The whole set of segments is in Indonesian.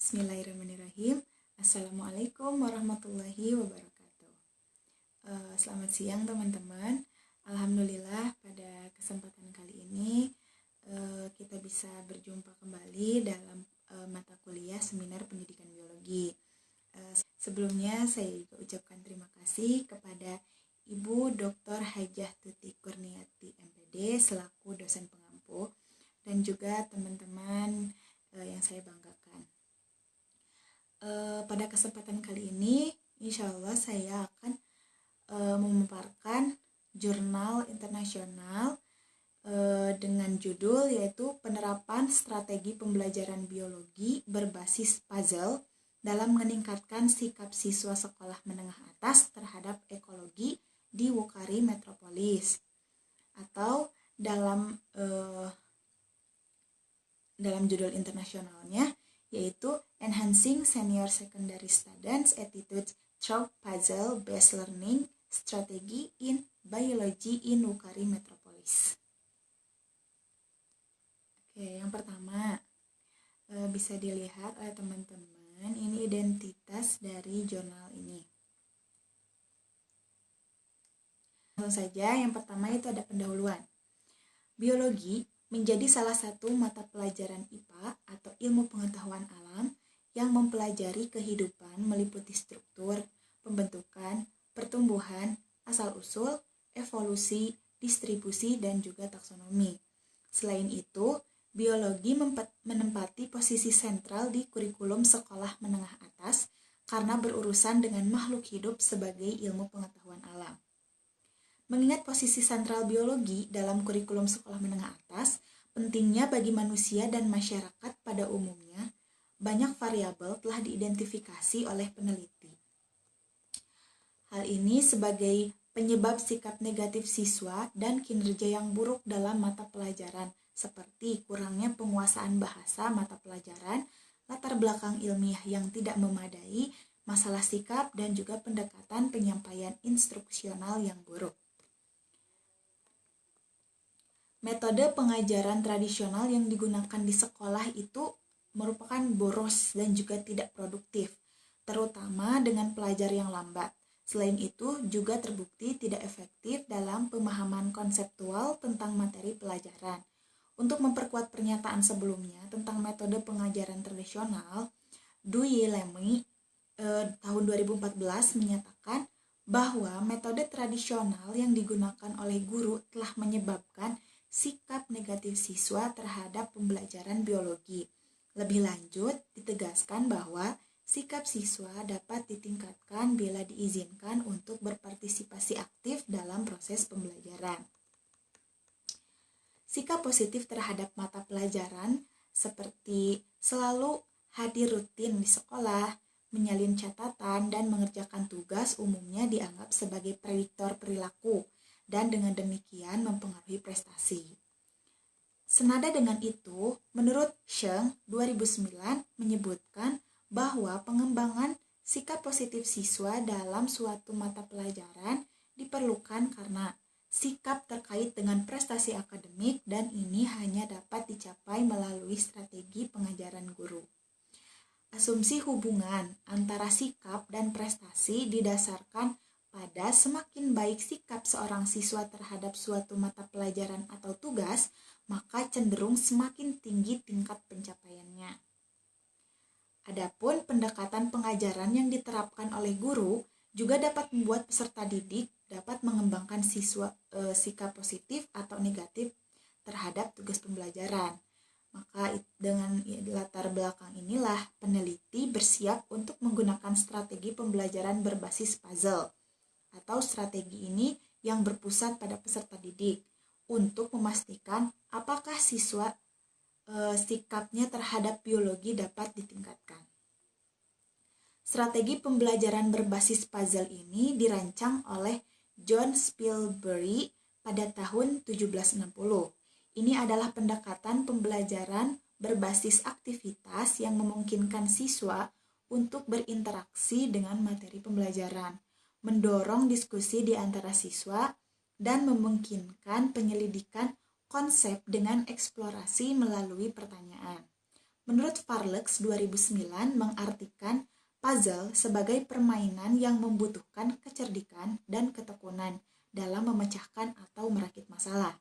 Bismillahirrahmanirrahim. Assalamualaikum warahmatullahi wabarakatuh. Selamat siang teman-teman. Alhamdulillah pada kesempatan kali ini kita bisa berjumpa kembali dalam mata kuliah seminar pendidikan biologi. Sebelumnya saya juga ucapkan terima kasih kepada Ibu Dr. Hajah Tuti Kurniati MPD selaku dosen pengampu dan juga teman-teman yang saya banggakan. Pada kesempatan kali ini, insya Allah saya akan memaparkan jurnal internasional dengan judul yaitu Penerapan Strategi Pembelajaran Biologi Berbasis Puzzle dalam meningkatkan sikap siswa sekolah menengah atas terhadap ekologi di Wukari Metropolis, atau dalam judul internasionalnya yaitu Enhancing Senior Secondary Students Attitudes Through Puzzle-Based Learning Strategy in Biology in Wukari Metropolis. Oke, yang pertama bisa dilihat oleh teman-teman, ini identitas dari jurnal ini. Langsung saja, yang pertama itu ada pendahuluan. Biologi menjadi salah satu mata pelajaran IPA atau ilmu pengetahuan alam yang mempelajari kehidupan meliputi struktur, pembentukan, pertumbuhan, asal-usul, evolusi, distribusi, dan juga taksonomi. Selain itu, biologi menempati posisi sentral di kurikulum sekolah menengah atas karena berurusan dengan makhluk hidup sebagai ilmu pengetahuan alam. Mengingat posisi sentral biologi dalam kurikulum sekolah menengah atas, pentingnya bagi manusia dan masyarakat pada umumnya, banyak variabel telah diidentifikasi oleh peneliti. Hal ini sebagai penyebab sikap negatif siswa dan kinerja yang buruk dalam mata pelajaran, seperti kurangnya penguasaan bahasa mata pelajaran, latar belakang ilmiah yang tidak memadai, masalah sikap, dan juga pendekatan penyampaian instruksional yang buruk. Metode pengajaran tradisional yang digunakan di sekolah itu merupakan boros dan juga tidak produktif, terutama dengan pelajar yang lambat. Selain itu, juga terbukti tidak efektif dalam pemahaman konseptual tentang materi pelajaran. Untuk memperkuat pernyataan sebelumnya tentang metode pengajaran tradisional, Dui Lemy tahun 2014 menyatakan bahwa metode tradisional yang digunakan oleh guru telah menyebabkan sikap negatif siswa terhadap pembelajaran biologi. Lebih lanjut, ditegaskan bahwa sikap siswa dapat ditingkatkan bila diizinkan untuk berpartisipasi aktif dalam proses pembelajaran. Sikap positif terhadap mata pelajaran seperti selalu hadir rutin di sekolah, menyalin catatan, dan mengerjakan tugas umumnya dianggap sebagai prediktor perilaku dan dengan demikian mempengaruhi prestasi. Senada dengan itu, menurut Sheng 2009 menyebutkan bahwa pengembangan sikap positif siswa dalam suatu mata pelajaran diperlukan karena sikap terkait dengan prestasi akademik dan ini hanya dapat dicapai melalui strategi pengajaran guru. Asumsi hubungan antara sikap dan prestasi didasarkan pada semakin baik sikap seorang siswa terhadap suatu mata pelajaran atau tugas, maka cenderung semakin tinggi tingkat pencapaiannya. Adapun pendekatan pengajaran yang diterapkan oleh guru juga dapat membuat peserta didik dapat mengembangkan sikap positif atau negatif terhadap tugas pembelajaran. Maka dengan latar belakang inilah peneliti bersiap untuk menggunakan strategi pembelajaran berbasis puzzle atau strategi ini yang berpusat pada peserta didik untuk memastikan apakah siswa sikapnya terhadap biologi dapat ditingkatkan. Strategi pembelajaran berbasis puzzle ini dirancang oleh John Spilsbury pada tahun 1760. Ini adalah pendekatan pembelajaran berbasis aktivitas yang memungkinkan siswa untuk berinteraksi dengan materi pembelajaran, mendorong diskusi di antara siswa, dan memungkinkan penyelidikan konsep dengan eksplorasi melalui pertanyaan. Menurut Farlex 2009 mengartikan puzzle sebagai permainan yang membutuhkan kecerdikan dan ketekunan dalam memecahkan atau merakit masalah.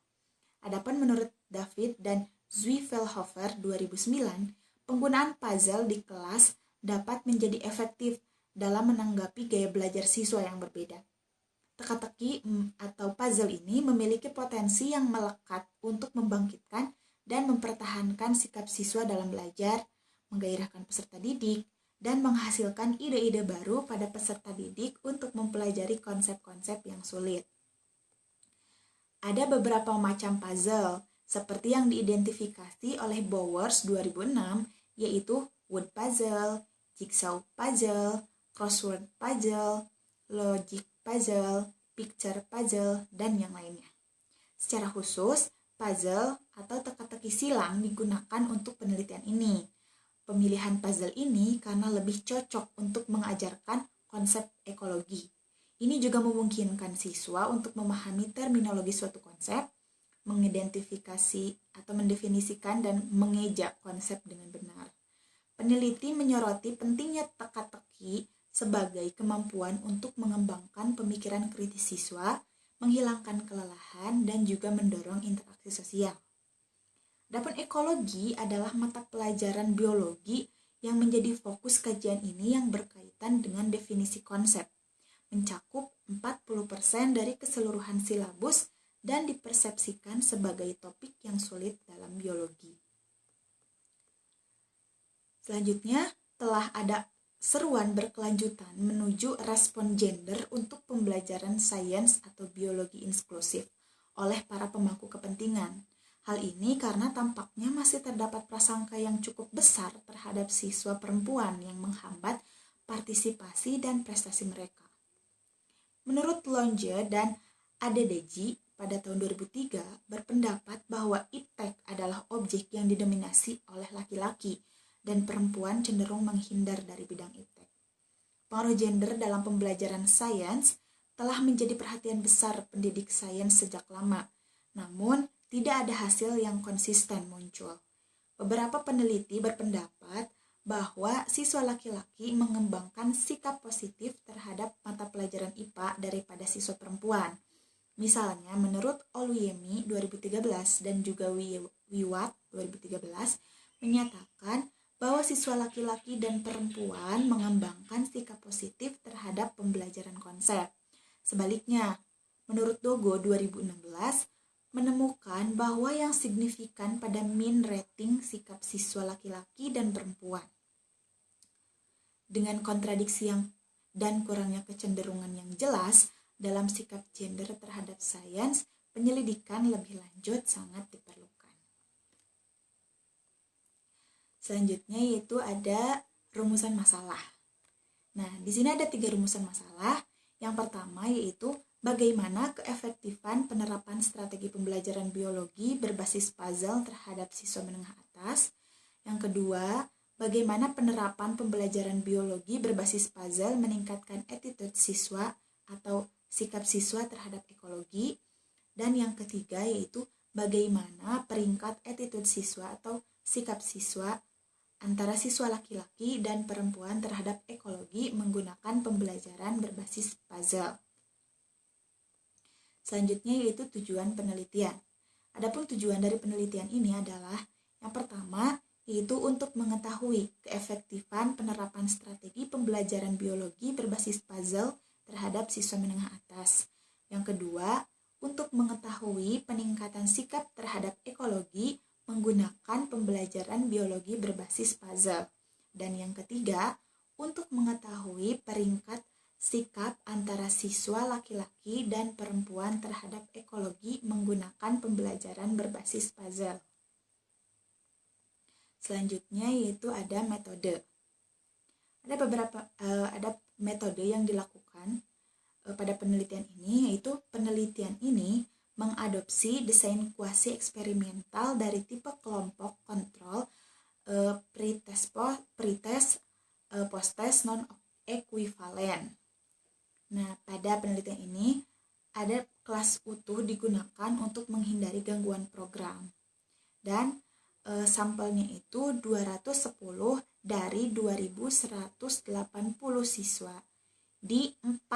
Adapun menurut David dan Zwievelhofer 2009, penggunaan puzzle di kelas dapat menjadi efektif dalam menanggapi gaya belajar siswa yang berbeda. Teka-teki atau puzzle ini memiliki potensi yang melekat untuk membangkitkan dan mempertahankan sikap siswa dalam belajar, menggairahkan peserta didik, dan menghasilkan ide-ide baru pada peserta didik untuk mempelajari konsep-konsep yang sulit. Ada beberapa macam puzzle, seperti yang diidentifikasi oleh Bowers 2006, yaitu word puzzle, jigsaw puzzle, crossword puzzle, logic puzzle, picture puzzle, dan yang lainnya. Secara khusus, puzzle atau teka-teki silang digunakan untuk penelitian ini. Pemilihan puzzle ini karena lebih cocok untuk mengajarkan konsep ekologi. Ini juga memungkinkan siswa untuk memahami terminologi suatu konsep, mengidentifikasi atau mendefinisikan dan mengeja konsep dengan benar. Peneliti menyoroti pentingnya teka-teki sebagai kemampuan untuk mengembangkan pemikiran kritis siswa, menghilangkan kelelahan, dan juga mendorong interaksi sosial. Adapun ekologi adalah mata pelajaran biologi yang menjadi fokus kajian ini yang berkaitan dengan definisi konsep, mencakup 40% dari keseluruhan silabus dan dipersepsikan sebagai topik yang sulit dalam biologi. Selanjutnya, telah ada seruan berkelanjutan menuju respon gender untuk pembelajaran sains atau biologi inklusif oleh para pemangku kepentingan. Hal ini karena tampaknya masih terdapat prasangka yang cukup besar terhadap siswa perempuan yang menghambat partisipasi dan prestasi mereka. Menurut Longe dan Adedeji pada tahun 2003 berpendapat bahwa iptek adalah objek yang didominasi oleh laki-laki dan perempuan cenderung menghindar dari bidang iptek. Pengaruh gender dalam pembelajaran sains telah menjadi perhatian besar pendidik sains sejak lama, namun tidak ada hasil yang konsisten muncul. Beberapa peneliti berpendapat bahwa siswa laki-laki mengembangkan sikap positif terhadap mata pelajaran IPA daripada siswa perempuan. Misalnya, menurut Oluyemi 2013 dan juga Wiwat 2013 menyatakan bahwa siswa laki-laki dan perempuan mengembangkan sikap positif terhadap pembelajaran konsep. Sebaliknya, menurut Dogo 2016 menemukan bahwa yang signifikan pada mean rating sikap siswa laki-laki dan perempuan. Dengan kontradiksi dan kurangnya kecenderungan yang jelas dalam sikap gender terhadap sains, penyelidikan lebih lanjut sangat diperlukan. Selanjutnya yaitu ada rumusan masalah. Nah, di sini ada 3 rumusan masalah. Yang pertama yaitu bagaimana keefektifan penerapan strategi pembelajaran biologi berbasis puzzle terhadap siswa menengah atas. Yang kedua, bagaimana penerapan pembelajaran biologi berbasis puzzle meningkatkan attitude siswa atau sikap siswa terhadap ekologi. Dan yang ketiga yaitu bagaimana peringkat attitude siswa atau sikap siswa antara siswa laki-laki dan perempuan terhadap ekologi menggunakan pembelajaran berbasis puzzle. Selanjutnya yaitu tujuan penelitian. Adapun tujuan dari penelitian ini adalah yang pertama yaitu untuk mengetahui keefektifan penerapan strategi pembelajaran biologi berbasis puzzle terhadap siswa menengah atas. Yang kedua, untuk mengetahui peningkatan sikap terhadap ekologi menggunakan pembelajaran biologi berbasis puzzle. Dan yang ketiga, untuk mengetahui peringkat sikap antara siswa laki-laki dan perempuan terhadap ekologi menggunakan pembelajaran berbasis puzzle. Selanjutnya yaitu ada metode. Ada metode yang dilakukan pada penelitian ini, yaitu penelitian ini mengadopsi desain kuasi eksperimental dari tipe kelompok kontrol pretest, post-test, non-equivalent. Nah, pada penelitian ini ada kelas utuh digunakan untuk menghindari gangguan program. Dan sampelnya itu 210 dari 2.180 siswa di 4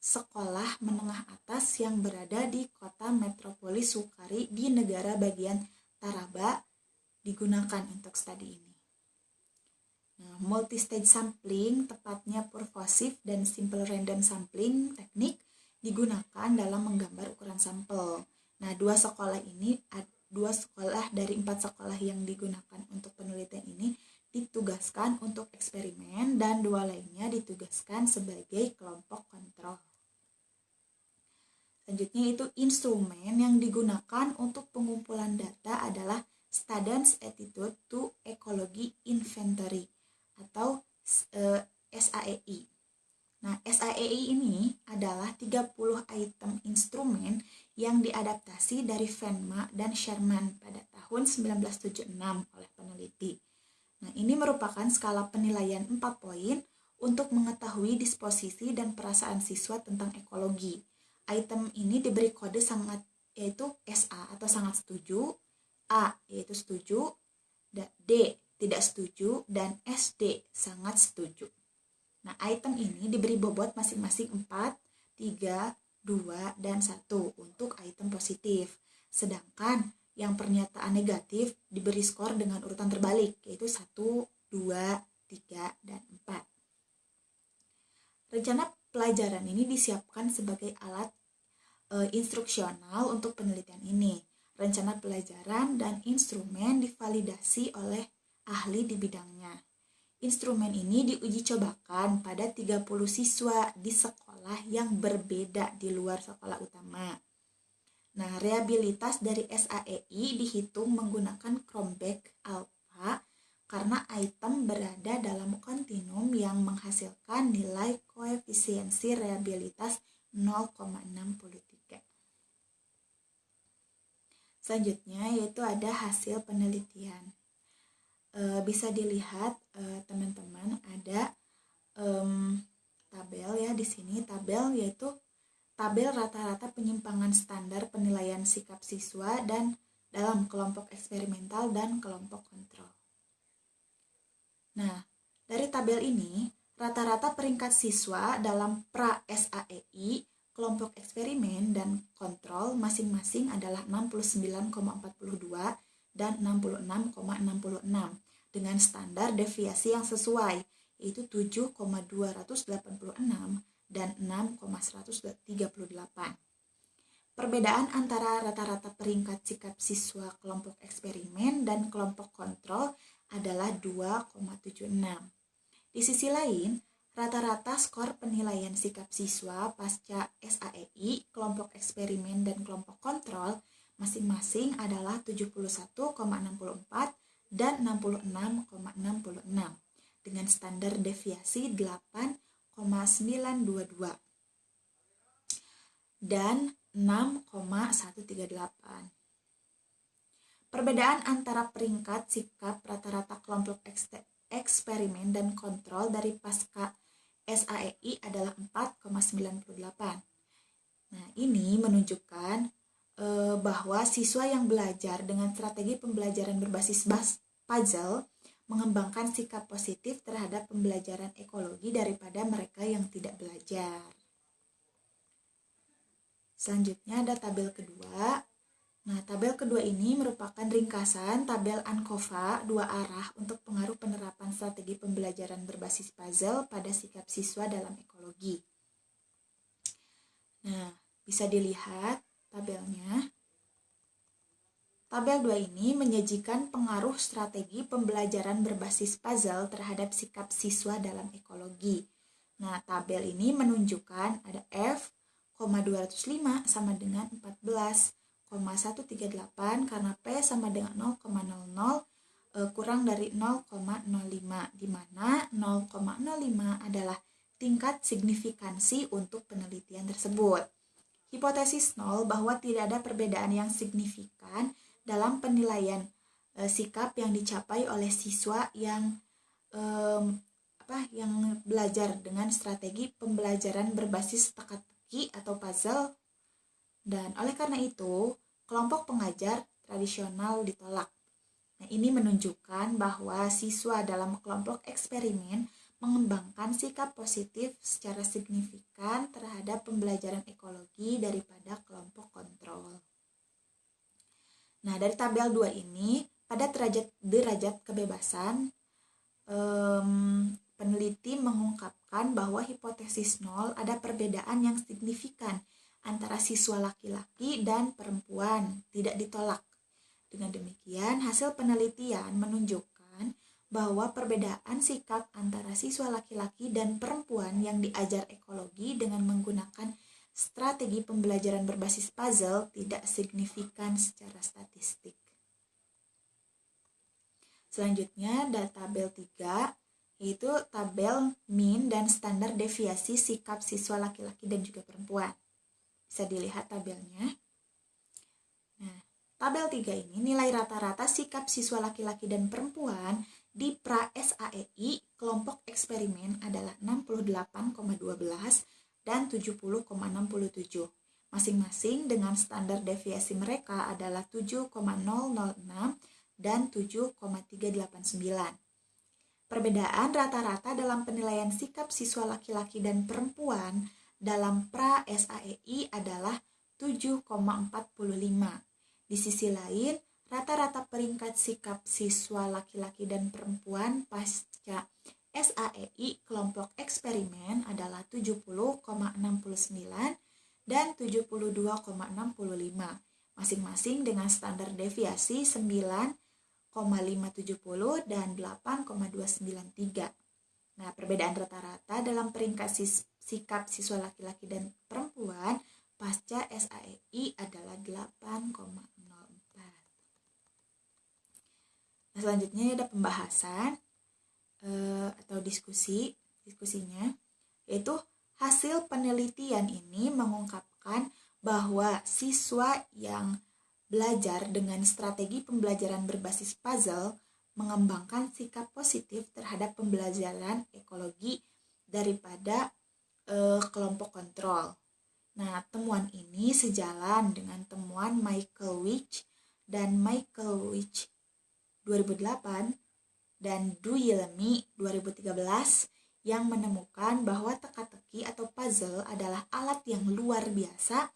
sekolah menengah atas yang berada di kota metropolis Sukari di negara bagian Taraba digunakan untuk studi ini. Nah, multi-stage sampling, tepatnya purposive dan simple random sampling teknik digunakan dalam menggambar ukuran sampel. Nah, dua sekolah dari 4 sekolah yang digunakan untuk penelitian ini ditugaskan untuk eksperimen dan 2 lainnya ditugaskan sebagai kelompok kontrol. Selanjutnya itu instrumen yang digunakan untuk pengumpulan data adalah Students Attitude to Ecology Inventory atau SAEI. Nah, SAEI ini adalah 30 item instrumen yang diadaptasi dari Venema dan Sherman pada tahun 1976 oleh peneliti. Nah, ini merupakan skala penilaian 4 poin untuk mengetahui disposisi dan perasaan siswa tentang ekologi. Item ini diberi kode sangat, yaitu SA atau sangat setuju, A yaitu setuju, D tidak setuju, dan SD sangat setuju. Nah, item ini diberi bobot masing-masing 4, 3, 2, dan 1 untuk item positif. Sedangkan yang pernyataan negatif diberi skor dengan urutan terbalik, yaitu 1, 2, 3, dan 4. Rencana pelajaran ini disiapkan sebagai alat instruksional untuk penelitian ini. Rencana pelajaran dan instrumen divalidasi oleh ahli di bidangnya. Instrumen ini diuji cobakan pada 30 siswa di sekolah yang berbeda di luar sekolah utama. Nah, reliabilitas dari SAEI dihitung menggunakan Cronbach alpha karena item berada dalam kontinum yang menghasilkan nilai koefisiensi reliabilitas 0,63. Selanjutnya yaitu ada hasil penelitian. Bisa dilihat teman-teman ada tabel ya di sini, tabel yaitu tabel rata-rata penyimpangan standar penilaian sikap siswa dan dalam kelompok eksperimental dan kelompok kontrol. Nah, dari tabel ini rata-rata peringkat siswa dalam pra-SAEI, kelompok eksperimen dan kontrol masing-masing adalah 69,42 dan 66,66 dengan standar deviasi yang sesuai, yaitu 7,286 dan 6,138. Perbedaan antara rata-rata peringkat sikap siswa kelompok eksperimen dan kelompok kontrol adalah 2,76. Di sisi lain, rata-rata skor penilaian sikap siswa pasca SAEI, kelompok eksperimen dan kelompok kontrol masing-masing adalah 71,64 dan 66,66 dengan standar deviasi 8,922 dan 6,138. Perbedaan antara peringkat sikap rata-rata kelompok eksperimen dan kontrol dari pasca SAEI adalah 4,98. Nah, ini menunjukkan bahwa siswa yang belajar dengan strategi pembelajaran berbasis puzzle mengembangkan sikap positif terhadap pembelajaran ekologi daripada mereka yang tidak belajar. Selanjutnya ada tabel kedua. Nah, tabel kedua ini merupakan ringkasan tabel ANCOVA 2 arah untuk pengaruh penerapan strategi pembelajaran berbasis puzzle pada sikap siswa dalam ekologi. Nah, bisa dilihat tabelnya. Tabel 2 ini menyajikan pengaruh strategi pembelajaran berbasis puzzle terhadap sikap siswa dalam ekologi. Nah, tabel ini menunjukkan ada F,205 sama dengan 14,138 karena P sama dengan 0,00 kurang dari 0,05, di mana 0,05 adalah tingkat signifikansi untuk penelitian tersebut. Hipotesis 0 bahwa tidak ada perbedaan yang signifikan dalam penilaian sikap yang dicapai oleh siswa yang belajar dengan strategi pembelajaran berbasis teka-teki atau puzzle, dan oleh karena itu kelompok pengajar tradisional ditolak. Nah, ini menunjukkan bahwa siswa dalam kelompok eksperimen mengembangkan sikap positif secara signifikan terhadap pembelajaran ekologi daripada kelompok kontrol. Nah, dari tabel 2 ini, pada derajat kebebasan, peneliti mengungkapkan bahwa hipotesis 0 ada perbedaan yang signifikan antara siswa laki-laki dan perempuan, tidak ditolak. Dengan demikian, hasil penelitian menunjukkan bahwa perbedaan sikap antara siswa laki-laki dan perempuan yang diajar ekologi dengan menggunakan strategi pembelajaran berbasis puzzle tidak signifikan secara statistik. Selanjutnya, ada tabel 3, yaitu tabel mean dan standar deviasi sikap siswa laki-laki dan juga perempuan. Bisa dilihat tabelnya. Nah, tabel 3 ini nilai rata-rata sikap siswa laki-laki dan perempuan di pra-SAEI kelompok eksperimen adalah 68,12 dan 70,67. Masing-masing dengan standar deviasi mereka adalah 7,006 dan 7,389. Perbedaan rata-rata dalam penilaian sikap siswa laki-laki dan perempuan dalam pra-SAEI adalah 7,45. Di sisi lain, rata-rata peringkat sikap siswa laki-laki dan perempuan pasca SAEI kelompok eksperimen adalah 70,69 dan 72,65, masing-masing dengan standar deviasi 9,570 dan 8,293. Nah, perbedaan rata-rata dalam peringkat sikap siswa laki-laki dan perempuan pasca SAEI adalah 8,04. Nah, selanjutnya ada pembahasan atau diskusinya, yaitu hasil penelitian ini mengungkapkan bahwa siswa yang belajar dengan strategi pembelajaran berbasis puzzle mengembangkan sikap positif terhadap pembelajaran ekologi daripada kelompok kontrol. Nah, temuan ini sejalan dengan temuan Michael Wich dan Michael Wich 2008 dan Du Yilemi 2013 yang menemukan bahwa teka-teki atau puzzle adalah alat yang luar biasa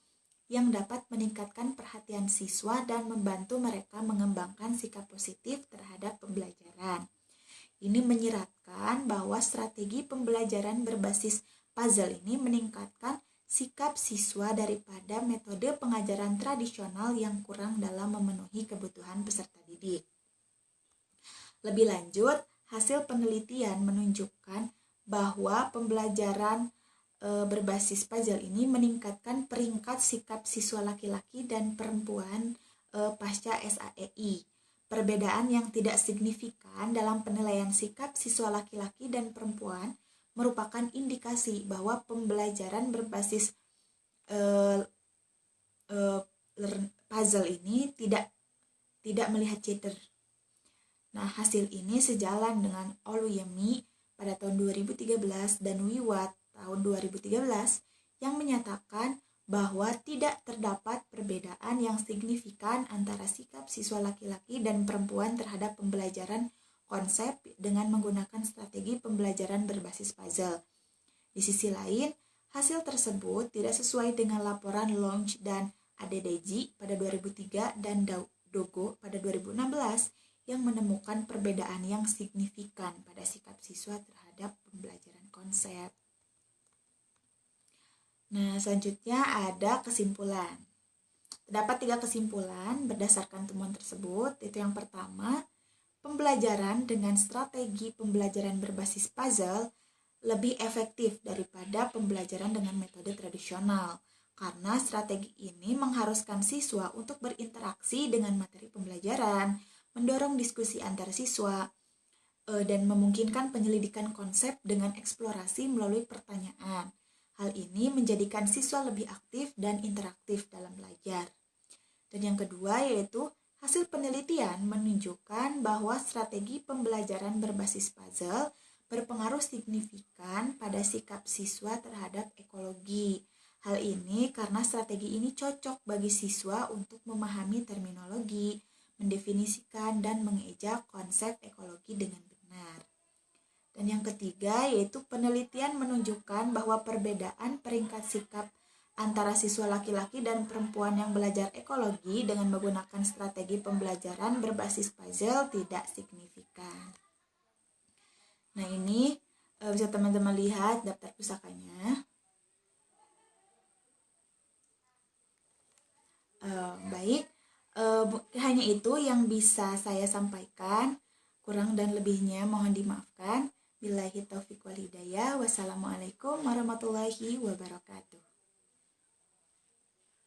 yang dapat meningkatkan perhatian siswa dan membantu mereka mengembangkan sikap positif terhadap pembelajaran. Ini menyiratkan bahwa strategi pembelajaran berbasis puzzle ini meningkatkan sikap siswa daripada metode pengajaran tradisional yang kurang dalam memenuhi kebutuhan peserta didik. Lebih lanjut, hasil penelitian menunjukkan bahwa pembelajaran berbasis puzzle ini meningkatkan peringkat sikap siswa laki-laki dan perempuan pasca SAEI. Perbedaan yang tidak signifikan dalam penilaian sikap siswa laki-laki dan perempuan merupakan indikasi bahwa pembelajaran berbasis puzzle ini tidak melihat gender. Nah, hasil ini sejalan dengan Oluyemi pada tahun 2013 dan Wiwat tahun 2013 yang menyatakan bahwa tidak terdapat perbedaan yang signifikan antara sikap siswa laki-laki dan perempuan terhadap pembelajaran konsep dengan menggunakan strategi pembelajaran berbasis puzzle. Di sisi lain, hasil tersebut tidak sesuai dengan laporan Launch dan Adedeji pada 2003 dan Dogo pada 2016 yang menemukan perbedaan yang signifikan pada sikap siswa terhadap pembelajaran konsep. Nah, selanjutnya ada kesimpulan. Terdapat 3 kesimpulan berdasarkan temuan tersebut, yaitu yang pertama, pembelajaran dengan strategi pembelajaran berbasis puzzle lebih efektif daripada pembelajaran dengan metode tradisional, karena strategi ini mengharuskan siswa untuk berinteraksi dengan materi pembelajaran, mendorong diskusi antar siswa, dan memungkinkan penyelidikan konsep dengan eksplorasi melalui pertanyaan. Hal ini menjadikan siswa lebih aktif dan interaktif dalam belajar. Dan yang kedua yaitu hasil penelitian menunjukkan bahwa strategi pembelajaran berbasis puzzle berpengaruh signifikan pada sikap siswa terhadap ekologi. Hal ini karena strategi ini cocok bagi siswa untuk memahami terminologi, mendefinisikan, dan mengeja konsep ekologi dengan benar. Dan yang ketiga yaitu penelitian menunjukkan bahwa perbedaan peringkat sikap antara siswa laki-laki dan perempuan yang belajar ekologi dengan menggunakan strategi pembelajaran berbasis puzzle tidak signifikan. Nah, ini bisa teman-teman lihat daftar pusakanya. Baik, hanya itu yang bisa saya sampaikan. Kurang dan lebihnya mohon dimaafkan. Billahi taufiq wal hidayah. Wassalamualaikum warahmatullahi wabarakatuh.